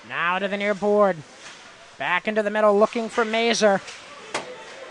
Now to the near board. Back into the middle looking for Mazer.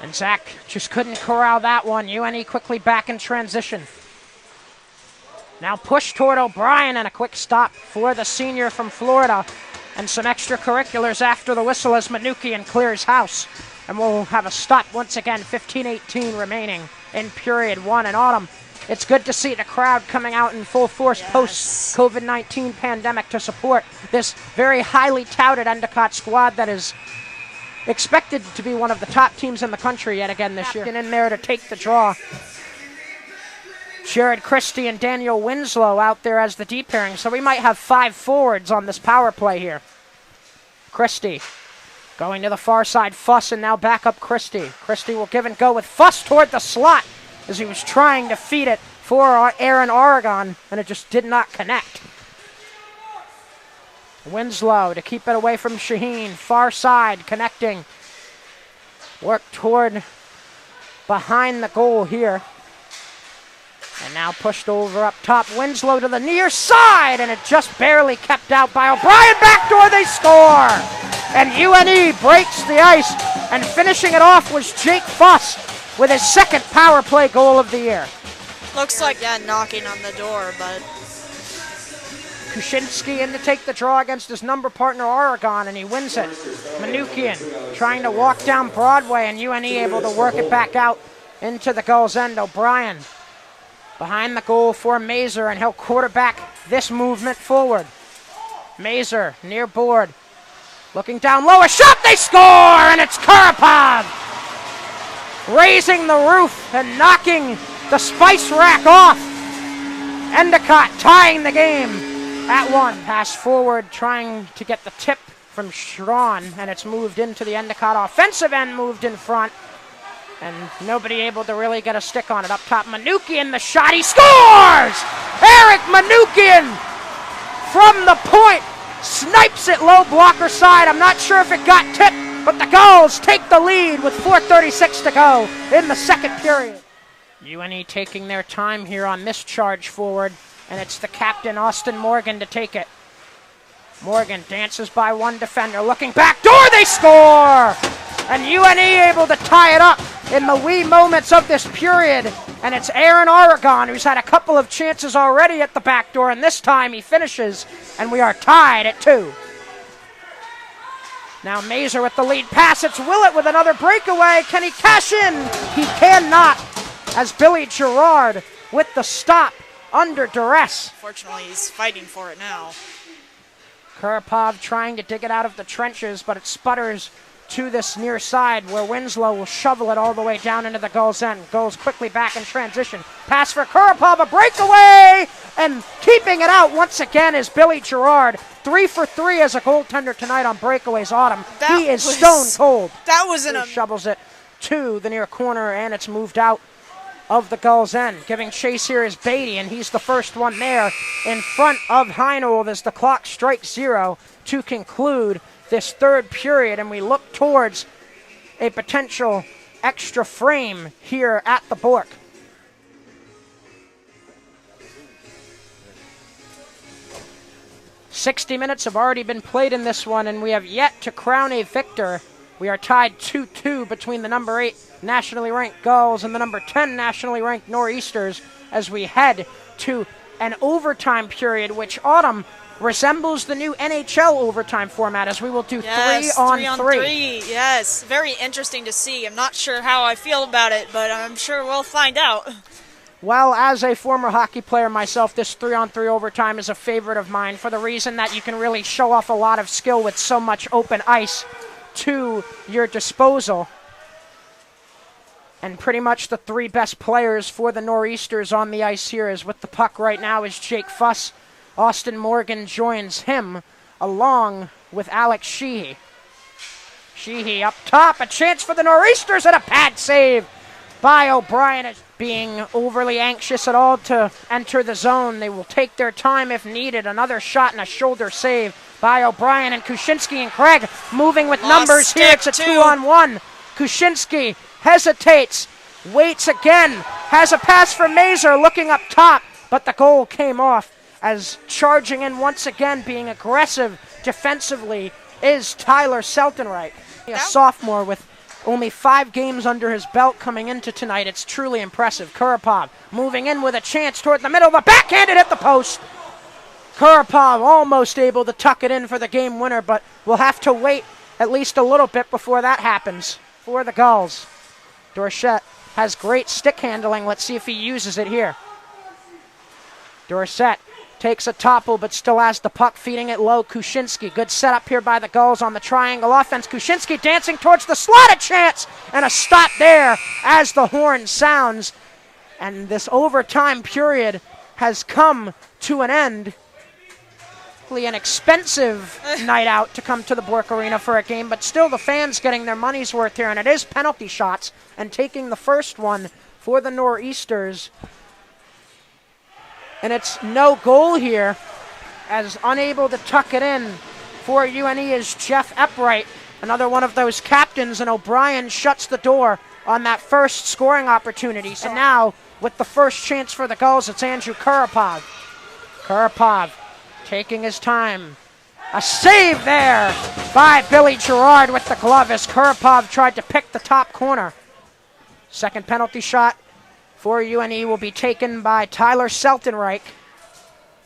And Zach just couldn't corral that one. UNE quickly back in transition. Now push toward O'Brien and a quick stop for the senior from Florida. And some extracurriculars after the whistle as Manukian clears house. And we'll have a stop once again, 15-18 remaining in period one. And Autumn, it's good to see the crowd coming out in full force post-COVID-19 pandemic to support this very highly touted Endicott squad that is expected to be one of the top teams in the country yet again this year. In there to take the draw. Jared Christie and Daniel Winslow out there as the D pairing, so we might have 5 forwards on this power play here. Christie going to the far side, Fuss, and now back up Christie. Christie will give and go with Fuss toward the slot as he was trying to feed it for Aaron Oregon, and it just did not connect. Winslow to keep it away from Shaheen, far side, connecting. Work toward behind the goal here. And now pushed over up top. Winslow to the near side, and it just barely kept out by O'Brien. Backdoor, they score! And UNE breaks the ice, and finishing it off was Jake Fuss with his second power play goal of the year. Looks like knocking on the door, but... Kuczynski in to take the draw against his number partner Oregon, and he wins it. Manukian trying to walk down Broadway, and UNE able to work it back out into the goal's end. O'Brien behind the goal for Mazer, and he'll quarterback this movement forward. Mazer near board, looking down low, a shot, they score, and it's Karapov raising the roof and knocking the spice rack off. Endicott tying the game at 1. Pass forward, trying to get the tip from Schron, and it's moved into the Endicott offensive end, moved in front. And nobody able to really get a stick on it. Up top, Manukian, the shot, he scores! Eric Manukian from the point, snipes it low blocker side. I'm not sure if it got tipped, but the Gulls take the lead with 4:36 to go in the second period. UNE taking their time here on this charge forward, and it's the captain, Austin Morgan, to take it. Morgan dances by one defender, looking back door, they score! And UNE able to tie it up in the wee moments of this period. And it's Aaron Oregon, who's had a couple of chances already at the back door, and this time he finishes, and we are tied at 2. Now Mazer with the lead pass. It's Willett with another breakaway. Can he cash in? He cannot, as Billy Gerard with the stop under duress. Fortunately, he's fighting for it now. Karapov trying to dig it out of the trenches, but it sputters to this near side where Winslow will shovel it all the way down into the goal's end. Goes quickly back in transition. Pass for Karapov, a breakaway! And keeping it out once again is Billy Gerard. 3 for 3 as a goaltender tonight on breakaways, Autumn. He is stone cold. That was He shovels it to the near corner, and it's moved out of the goal's end. Giving chase here is Beatty, and he's the first one there in front of Heinold as the clock strikes 0 to conclude this third period, and we look towards a potential extra frame here at the Bork. "60 minutes have already been played in this one, and we have yet to crown a victor. We are tied 2-2 between the number 8 nationally ranked Gulls and the number 10 nationally ranked Nor'easters as we head to an overtime period, which, Autumn, resembles the new NHL overtime format, as we will do 3 on 3. Yes, very interesting to see. I'm not sure how I feel about it, but I'm sure we'll find out. Well, as a former hockey player myself, this 3 on 3 overtime is a favorite of mine for the reason that you can really show off a lot of skill with so much open ice to your disposal. And pretty much the 3 best players for the Nor'easters on the ice here is with the puck right now is Jake Fuss. Austin Morgan joins him along with Alex Sheehy. Sheehy up top, a chance for the Nor'easters, and a pad save by O'Brien. Being overly anxious at all to enter the zone, they will take their time if needed. Another shot and a shoulder save by O'Brien, and Kuczynski and Craig moving with numbers here. It's a 2 on 1. Kuczynski hesitates, waits again, has a pass for Mazer looking up top, but the goal came off as charging in once again, being aggressive defensively is Tyler Seltenreich, a sophomore with only 5 games under his belt coming into tonight. It's truly impressive. Kurapov moving in with a chance toward the middle. The backhanded hit the post. Kurapov almost able to tuck it in for the game winner, but we'll have to wait at least a little bit before that happens for the Gulls. Dorset has great stick handling. Let's see if he uses it here. Dorset takes a topple, but still has the puck, feeding it low. Kuczynski, good setup here by the Gulls on the triangle offense. Kuczynski dancing towards the slot, a chance, and a stop there as the horn sounds. And this overtime period has come to an end. An expensive night out to come to the Bork Arena for a game, but still the fans getting their money's worth here, and it is penalty shots, and taking the first one for the Nor'easters. And it's no goal here, as unable to tuck it in for UNE is Jeff Epwright, another one of those captains, and O'Brien shuts the door on that first scoring opportunity. So now, with the first chance for the Gulls, it's Andrew Kurapov. Kurapov taking his time. A save there by Billy Gerard with the glove as Kurapov tried to pick the top corner. Second penalty shot for UNE will be taken by Tyler Seltenreich.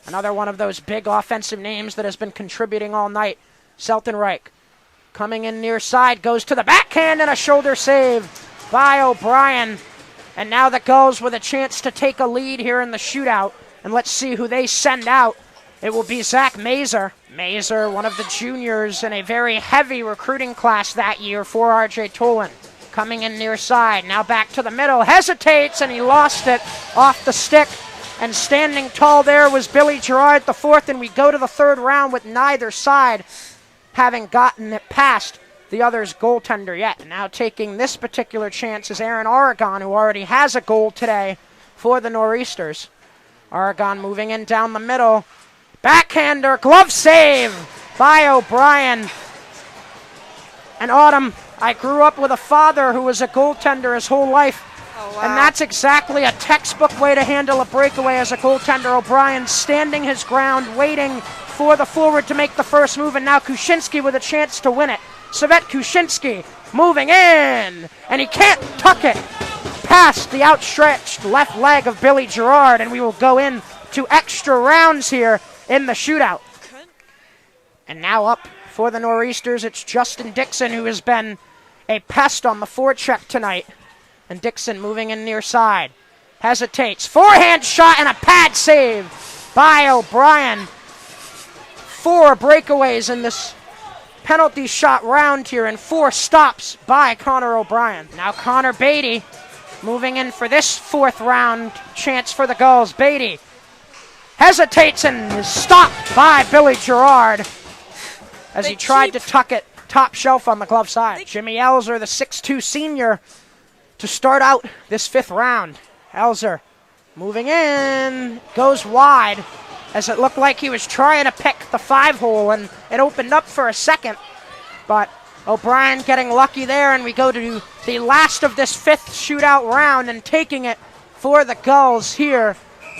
Another one of those big offensive names that has been contributing all night. Seltenreich coming in near side, goes to the backhand and a shoulder save by O'Brien. And now the Gulls with a chance to take a lead here in the shootout. And let's see who they send out. It will be Zach Mazer. Mazer, one of the juniors in a very heavy recruiting class that year for R.J. Tolan. Coming in near side, now back to the middle, hesitates, and he lost it off the stick. And standing tall there was Billy Gerard, the fourth, and we go to the third round with neither side having gotten it past the other's goaltender yet. And now taking this particular chance is Aaron Oregon, who already has a goal today for the Nor'easters. Oregon moving in down the middle. Backhander, glove save by O'Brien. And Autumn, I grew up with a father who was a goaltender his whole life. Oh, wow. And that's exactly a textbook way to handle a breakaway as a goaltender. O'Brien standing his ground, waiting for the forward to make the first move, and now Kuczynski with a chance to win it. Savet Kuczynski moving in, and he can't tuck it past the outstretched left leg of Billy Gerard, and we will go in to extra rounds here in the shootout. And now up for the Nor'easters, it's Justin Dixon, who has been a pest on the forecheck tonight. And Dixon moving in near side. Hesitates. Forehand shot and a pad save by O'Brien. 4 breakaways in this penalty shot round here and 4 stops by Connor O'Brien. Now Connor Beatty moving in for this 4th round chance for the Gulls. Beatty hesitates and is stopped by Billy Gerard as he tried to tuck it top shelf on the glove side. Jimmy Elzer, the 6'2 senior, to start out this 5th round. Elzer moving in, goes wide as it looked like he was trying to pick the 5-hole and it opened up for a second. But O'Brien getting lucky there, and we go to the last of this 5th shootout round, and taking it for the Gulls here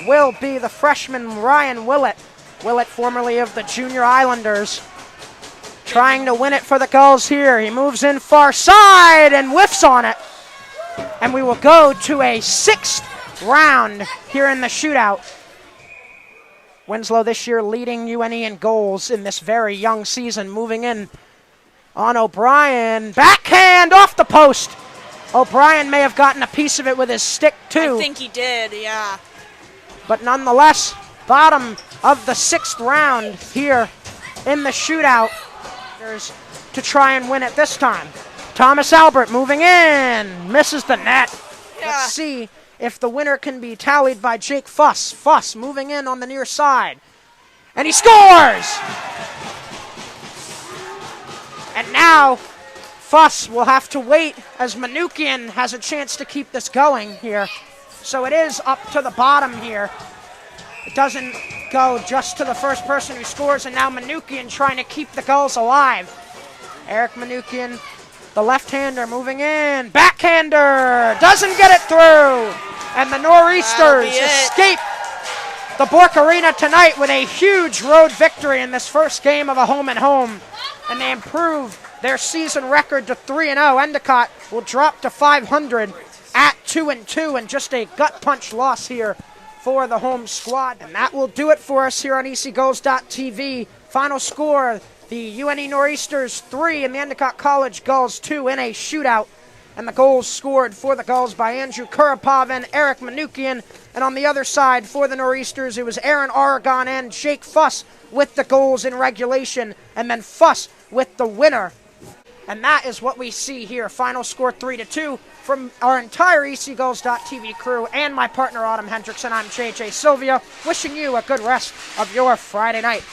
will be the freshman Ryan Willett. Willett, formerly of the Junior Islanders, trying to win it for the Gulls here. He moves in far side and whiffs on it. And we will go to a 6th round here in the shootout. Winslow this year leading UNE in goals in this very young season. Moving in on O'Brien. Backhand off the post. O'Brien may have gotten a piece of it with his stick too. I think he did, yeah. But nonetheless, bottom of the 6th round here in the shootout. To try and win it this time. Thomas Albert moving in, misses the net. Yeah. Let's see if the winner can be tallied by Jake Fuss. Fuss moving in on the near side. And he scores! And now Fuss will have to wait as Manukian has a chance to keep this going here. So it is up to the bottom here. It doesn't go just to the first person who scores, and now Manukian trying to keep the Gulls alive. Eric Manukian, the left-hander, moving in. Backhander! Doesn't get it through! And the Nor'easters escape the Bork Arena tonight with a huge road victory in this first game of a home-and-home. And they improve their season record to 3-0. Endicott will drop to 500 at 2-2, and just a gut punch loss here for the home squad. And that will do it for us here on ECGulls.tv. Final score, the UNE Nor'easters 3 and the Endicott College Gulls 2 in a shootout. And the goals scored for the Gulls by Andrew Kurapov and Eric Manukian. And on the other side for the Nor'easters, it was Aaron Aragon and Jake Fuss with the goals in regulation, and then Fuss with the winner. And that is what we see here. Final score 3-2 from our entire ECGulls.tv crew and my partner Autumn Hendrickson. I'm JJ Sylvia, wishing you a good rest of your Friday night.